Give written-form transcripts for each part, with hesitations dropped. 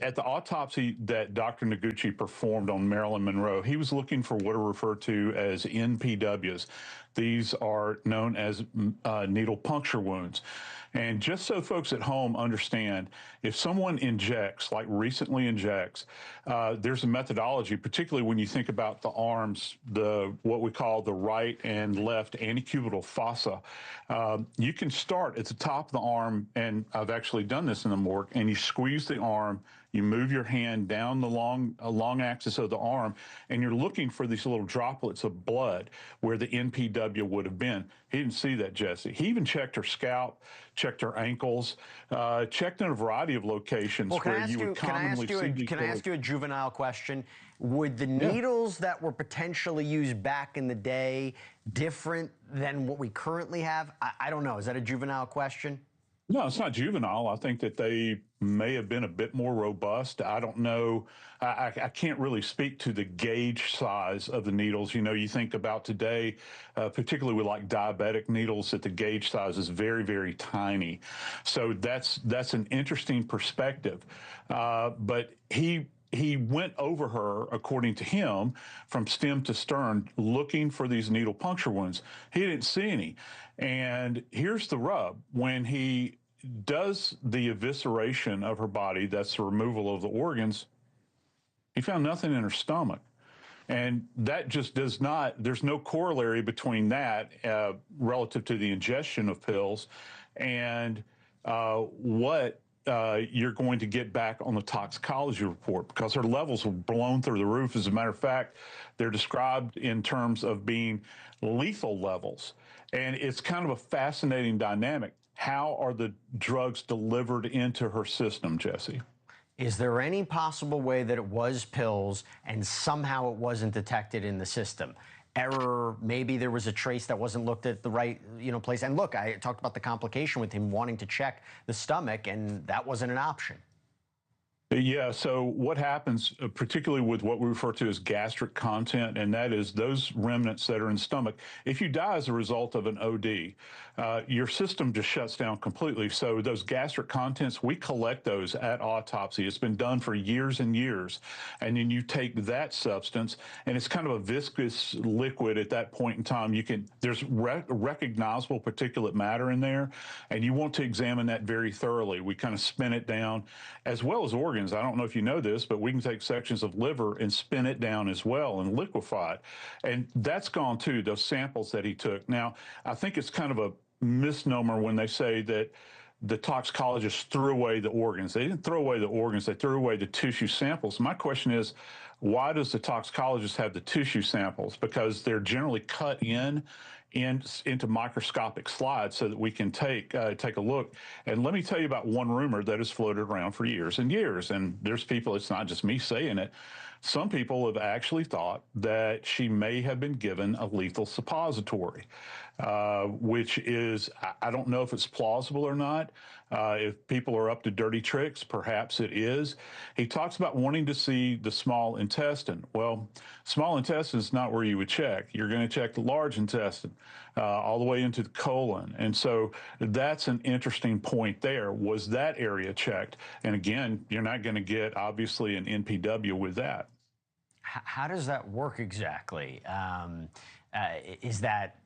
at the autopsy that Dr. Noguchi performed on Marilyn Monroe, he was looking for what are referred to as NPWs. These are known as needle puncture wounds. And just so folks at home understand, if someone injects, like recently injects, there's a methodology, particularly when you think about the arms, what we call the right and left antecubital fossa. You can start at the top of the arm, and I've actually done this in the morgue, and you squeeze the arm, you move your hand down the long axis of the arm, and you're looking for these little droplets of blood where the NPW would have been. He didn't see that, Jesse. He even checked her scalp, checked her ankles, checked in a variety of locations where you would commonly see. Can I ask you a juvenile question? Would the needles that were potentially used back in the day different than what we currently have? I don't know. Is that a juvenile question? No, it's not juvenile. I think that they may have been a bit more robust. I don't know. I can't really speak to the gauge size of the needles. You know, you think about today, particularly with like diabetic needles, that the gauge size is very, very tiny. So that's an interesting perspective. But he went over her, according to him, from stem to stern, looking for these needle puncture wounds. He didn't see any. And here's the rub. When he does the evisceration of her body, that's the removal of the organs, he found nothing in her stomach. And that just does not, there's no corollary between that relative to the ingestion of pills and what you're going to get back on the toxicology report, because her levels were blown through the roof. As a matter of fact, they're described in terms of being lethal levels. And it's kind of a fascinating dynamic. How are the drugs delivered into her system, Jesse? Is there any possible way that it was pills and somehow it wasn't detected in the system? Error, maybe there was a trace that wasn't looked at the right, place. And look, I talked about the complication with him wanting to check the stomach, and that wasn't an option. Yeah, so what happens, particularly with what we refer to as gastric content, and that is those remnants that are in stomach, if you die as a result of an OD, your system just shuts down completely. So those gastric contents, we collect those at autopsy. It's been done for years and years. And then you take that substance, and it's kind of a viscous liquid at that point in time. There's recognizable particulate matter in there, and you want to examine that very thoroughly. We kind of spin it down, as well as organs. I don't know if you know this, but we can take sections of liver and spin it down as well and liquefy it. And that's gone too, those samples that he took. Now, I think it's kind of a misnomer when they say that the toxicologists threw away the organs. They didn't throw away the organs, they threw away the tissue samples. My question is, why does the toxicologist have the tissue samples? Because they're generally cut into microscopic slides so that we can take a look. And let me tell you about one rumor that has floated around for years and years. And there's people, it's not just me saying it. Some people have actually thought that she may have been given a lethal suppository, which is, I don't know if it's plausible or not. If people are up to dirty tricks, perhaps it is. He talks about wanting to see the small intestine. Well, small intestine is not where you would check. You're going to check the large intestine all the way into the colon. And so that's an interesting point there. Was that area checked? And again, you're not going to get, obviously, an NPW with that. How does that work exactly? Is that...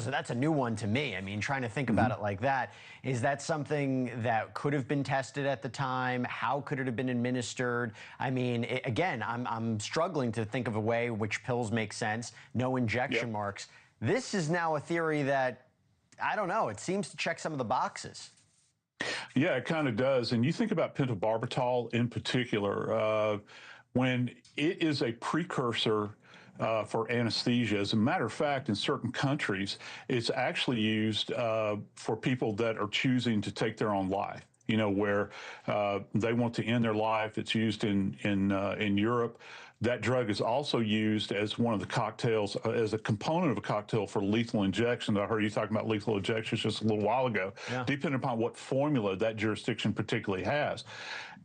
that's a new one to me. I mean, trying to think about it like that. Is that something that could have been tested at the time? How could it have been administered? I mean, again, I'm struggling to think of a way which pills make sense, no injection marks. This is now a theory that, I don't know, it seems to check some of the boxes. Yeah, it kind of does. And you think about pentobarbital in particular, when it is a precursor for anesthesia. As a matter of fact, in certain countries, it's actually used for people that are choosing to take their own life. You know, where they want to end their life. It's used in Europe. That drug is also used as one of the cocktails, as a component of a cocktail for lethal injection. I heard you talking about lethal injections just a little while ago. Yeah. Depending upon what formula that jurisdiction particularly has.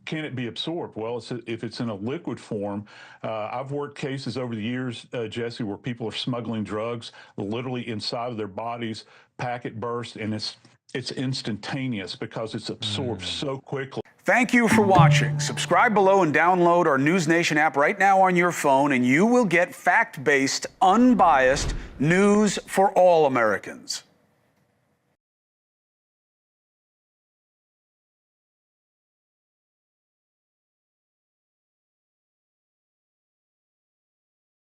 Can it be absorbed? Well, if it's in a liquid form, I've worked cases over the years, Jesse, where people are smuggling drugs literally inside of their bodies, packet burst, and it's instantaneous because it's absorbed so quickly. Thank you for watching. Subscribe below and download our News Nation app right now on your phone, and you will get fact-based, unbiased news for all Americans.